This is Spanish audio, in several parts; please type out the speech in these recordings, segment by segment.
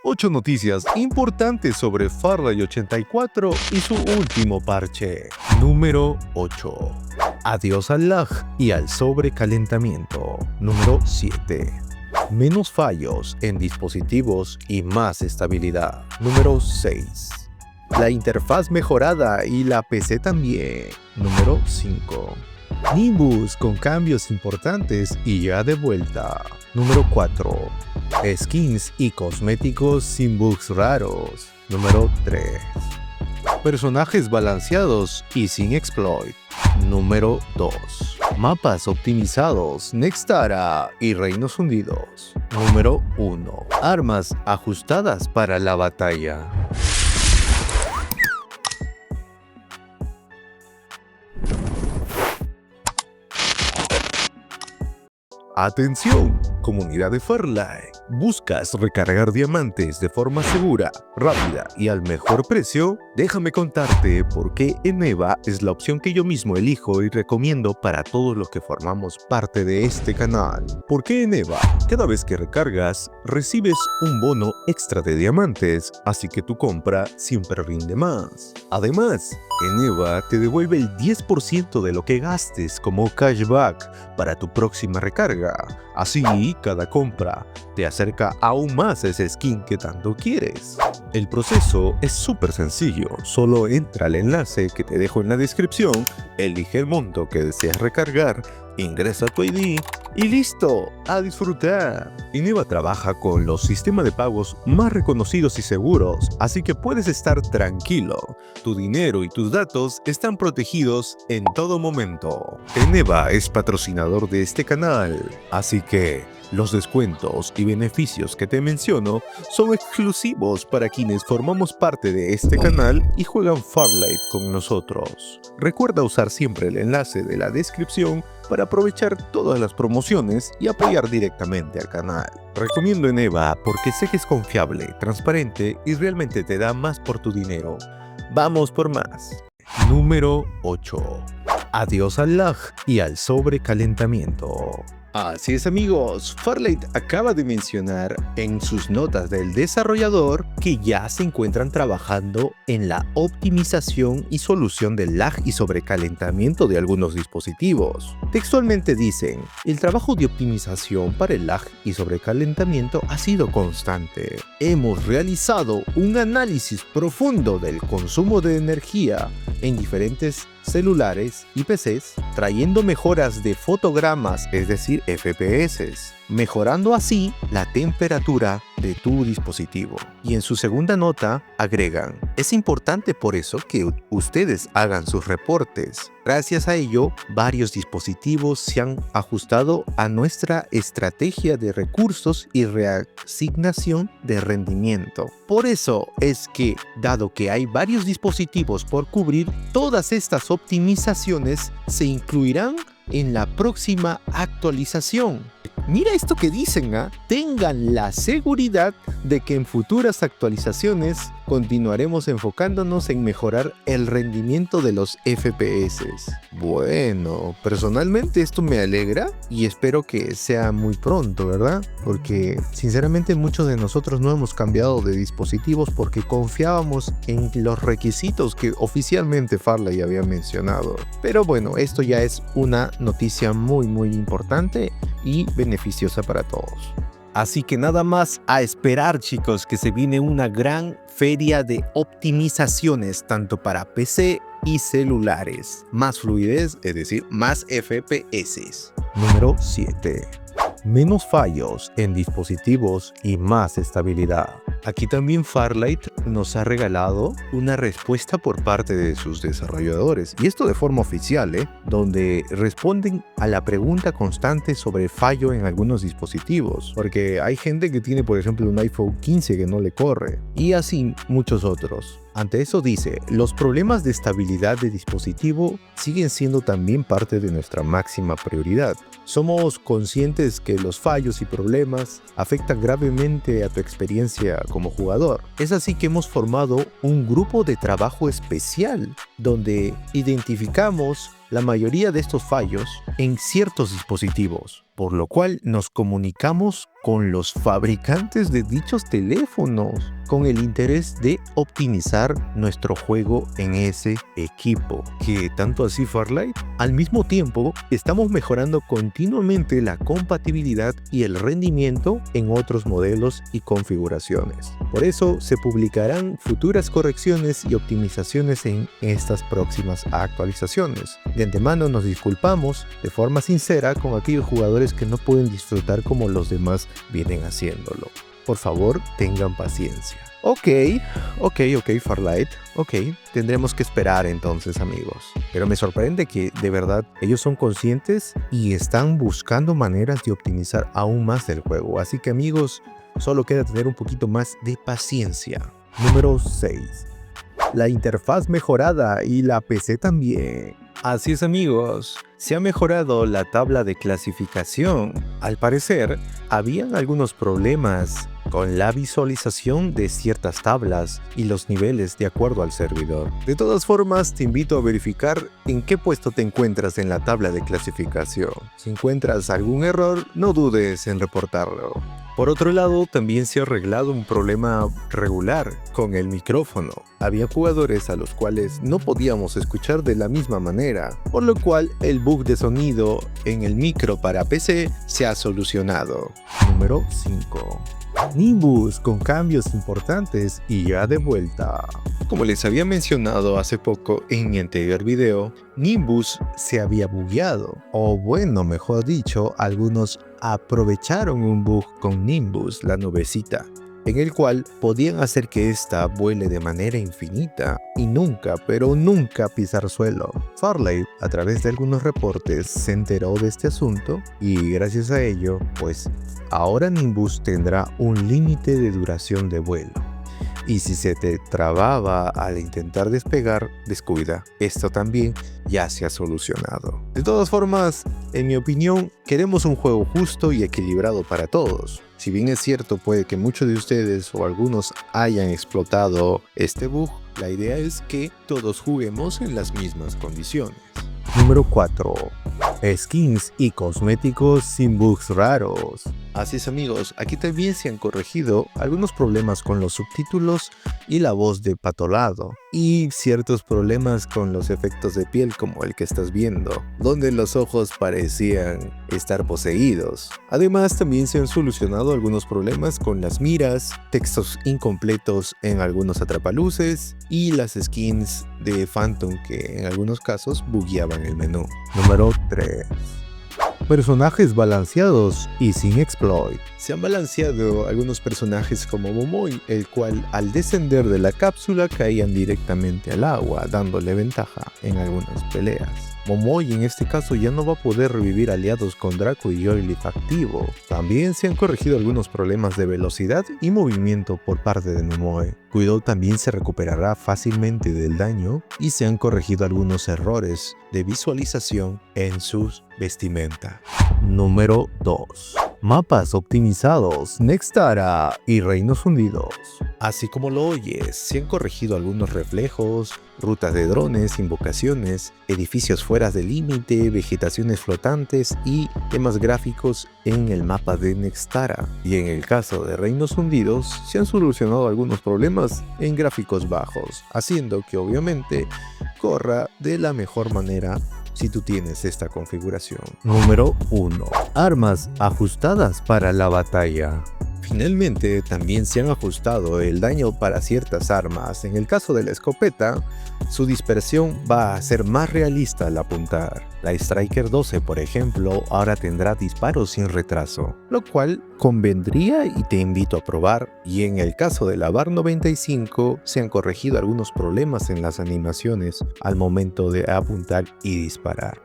8 noticias importantes sobre Farlight 84 y su último parche. Número 8. Adiós al lag y al sobrecalentamiento. Número 7. Menos fallos en dispositivos y más estabilidad. Número 6. La interfaz mejorada y la PC también. Número 5. Nimbus con cambios importantes y ya de vuelta. Número 4. Skins y cosméticos sin bugs raros. Número 3. Personajes balanceados y sin exploit. Número 2. Mapas optimizados, Nextara y Reinos Hundidos. Número 1. Armas ajustadas para la batalla. Atención, comunidad de Farlight. ¿Buscas recargar diamantes de forma segura, rápida y al mejor precio? Déjame contarte por qué Eneva es la opción que yo mismo elijo y recomiendo para todos los que formamos parte de este canal. ¿Por qué Eneva? Cada vez que recargas, recibes un bono extra de diamantes, así que tu compra siempre rinde más. Además, Eneva te devuelve el 10% de lo que gastes como cashback para tu próxima recarga. Así, cada compra te acerca aún más a ese skin que tanto quieres. El proceso es súper sencillo, solo entra al enlace que te dejo en la descripción, elige el monto que deseas recargar, ingresa tu ID y listo, a disfrutar. Eneva trabaja con los sistemas de pagos más reconocidos y seguros, así que puedes estar tranquilo. Tu dinero y tus datos están protegidos en todo momento. Eneva es patrocinador de este canal, así que los descuentos y beneficios que te menciono son exclusivos para quienes formamos parte de este canal y juegan Farlight con nosotros. Recuerda usar siempre el enlace de la descripción para aprovechar todas las promociones y apoyar directamente al canal. Recomiendo Eneva porque sé que es confiable, transparente y realmente te da más por tu dinero. Vamos por más. Número 8. Adiós al lag y al sobrecalentamiento. Así es amigos, Farlight acaba de mencionar en sus notas del desarrollador que ya se encuentran trabajando en la optimización y solución del lag y sobrecalentamiento de algunos dispositivos. Textualmente dicen, el trabajo de optimización para el lag y sobrecalentamiento ha sido constante. Hemos realizado un análisis profundo del consumo de energía en diferentes celulares y PCs, trayendo mejoras de fotogramas, es decir, FPS, mejorando así la temperatura de tu dispositivo. Y en su segunda nota agregan, es importante por eso que ustedes hagan sus reportes. Gracias a ello, varios dispositivos se han ajustado a nuestra estrategia de recursos y reasignación de rendimiento. Por eso es que, dado que hay varios dispositivos por cubrir, todas estas optimizaciones se incluirán en la próxima actualización. Mira esto que dicen, tengan la seguridad de que en futuras actualizaciones continuaremos enfocándonos en mejorar el rendimiento de los FPS. Bueno, personalmente esto me alegra y espero que sea muy pronto, ¿verdad? Porque sinceramente muchos de nosotros no hemos cambiado de dispositivos porque confiábamos en los requisitos que oficialmente Farlight había mencionado. Pero bueno, esto ya es una noticia muy importante y beneficiosa para todos. Así que nada más a esperar, chicos, que se viene una gran feria de optimizaciones tanto para PC y celulares. Más fluidez, es decir, más FPS. Número 7. Menos fallos en dispositivos y más estabilidad. Aquí también Farlight nos ha regalado una respuesta por parte de sus desarrolladores, y esto de forma oficial, donde responden a la pregunta constante sobre fallo en algunos dispositivos, porque hay gente que tiene, por ejemplo, un iPhone 15 que no le corre, y así muchos otros. Ante eso dice, los problemas de estabilidad de dispositivo siguen siendo también parte de nuestra máxima prioridad. Somos conscientes que los fallos y problemas afectan gravemente a tu experiencia como jugador. Es así que hemos formado un grupo de trabajo especial donde identificamos la mayoría de estos fallos en ciertos dispositivos. por lo cual nos comunicamos con los fabricantes de dichos teléfonos con el interés de optimizar nuestro juego en ese equipo. ¿Qué tanto así, Farlight? Al mismo tiempo, estamos mejorando continuamente la compatibilidad y el rendimiento en otros modelos y configuraciones. Por eso se publicarán futuras correcciones y optimizaciones en estas próximas actualizaciones. De antemano nos disculpamos de forma sincera con aquellos jugadores que no pueden disfrutar como los demás vienen haciéndolo. Por favor, tengan paciencia. Ok, Farlight. Ok, tendremos que esperar entonces, amigos. Pero me sorprende que, de verdad, ellos son conscientes y están buscando maneras de optimizar aún más el juego. Así que, amigos, solo queda tener un poquito más de paciencia. Número 6. La interfaz mejorada y la PC también. Así es, amigos, se ha mejorado la tabla de clasificación. Al parecer, habían algunos problemas con la visualización de ciertas tablas y los niveles de acuerdo al servidor. De todas formas, te invito a verificar en qué puesto te encuentras en la tabla de clasificación. Si encuentras algún error, no dudes en reportarlo. Por otro lado, también se ha arreglado un problema regular con el micrófono. Había jugadores a los cuales no podíamos escuchar de la misma manera, por lo cual el bug de sonido en el micro para PC se ha solucionado. Número 5. Nimbus con cambios importantes y ya de vuelta. Como les había mencionado hace poco en mi anterior video, Nimbus se había bugueado, o bueno, mejor dicho, algunos aprovecharon un bug con Nimbus, la nubecita, en el cual podían hacer que ésta vuele de manera infinita y nunca, pero nunca pisar suelo. Farlight, a través de algunos reportes, se enteró de este asunto y gracias a ello, pues ahora Nimbus tendrá un límite de duración de vuelo. Y si se te trababa al intentar despegar, descuida, esto también ya se ha solucionado. De todas formas, en mi opinión, queremos un juego justo y equilibrado para todos. Si bien es cierto, puede que muchos de ustedes o algunos hayan explotado este bug, la idea es que todos juguemos en las mismas condiciones. Número 4. Skins y cosméticos sin bugs raros. Así es, amigos, aquí también se han corregido algunos problemas con los subtítulos y la voz de Patolado, y ciertos problemas con los efectos de piel como el que estás viendo, donde los ojos parecían estar poseídos. Además, también se han solucionado algunos problemas con las miras, textos incompletos en algunos atrapaluces y las skins de Phantom que en algunos casos bugueaban el menú. Número 3. Personajes balanceados y sin exploit. Se han balanceado algunos personajes como Momoy, el cual al descender de la cápsula caían directamente al agua, dándole ventaja en algunas peleas. Momoy en este caso ya no va a poder revivir aliados con Draco y Joylif activo. También se han corregido algunos problemas de velocidad y movimiento por parte de Momoe. Guido también se recuperará fácilmente del daño y se han corregido algunos errores de visualización en sus vestimenta. Número 2. Mapas optimizados, Nextara y Reinos Hundidos. Así como lo oyes, se han corregido algunos reflejos, rutas de drones, invocaciones, edificios fuera de límite, vegetaciones flotantes y temas gráficos en el mapa de Nextara. Y en el caso de Reinos Hundidos, se han solucionado algunos problemas en gráficos bajos, haciendo que obviamente corra de la mejor manera si tú tienes esta configuración. Número 1. Armas ajustadas para la batalla. Finalmente, también se han ajustado el daño para ciertas armas. En el caso de la escopeta, su dispersión va a ser más realista al apuntar. La Striker 12, por ejemplo, ahora tendrá disparos sin retraso, lo cual convendría y te invito a probar. Y en el caso de la VAR 95, se han corregido algunos problemas en las animaciones al momento de apuntar y disparar.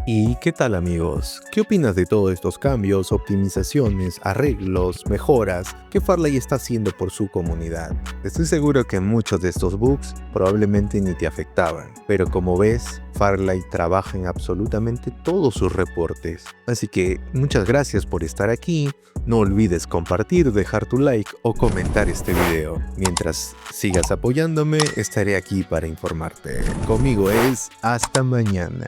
¿Y qué tal, amigos? ¿Qué opinas de todos estos cambios, optimizaciones, arreglos, mejoras que Farlight está haciendo por su comunidad? Estoy seguro que muchos de estos bugs probablemente ni te afectaban, pero como ves, Farlight trabaja en absolutamente todos sus reportes. Así que muchas gracias por estar aquí. No olvides compartir, dejar tu like o comentar este video. Mientras sigas apoyándome, estaré aquí para informarte. Conmigo es hasta mañana.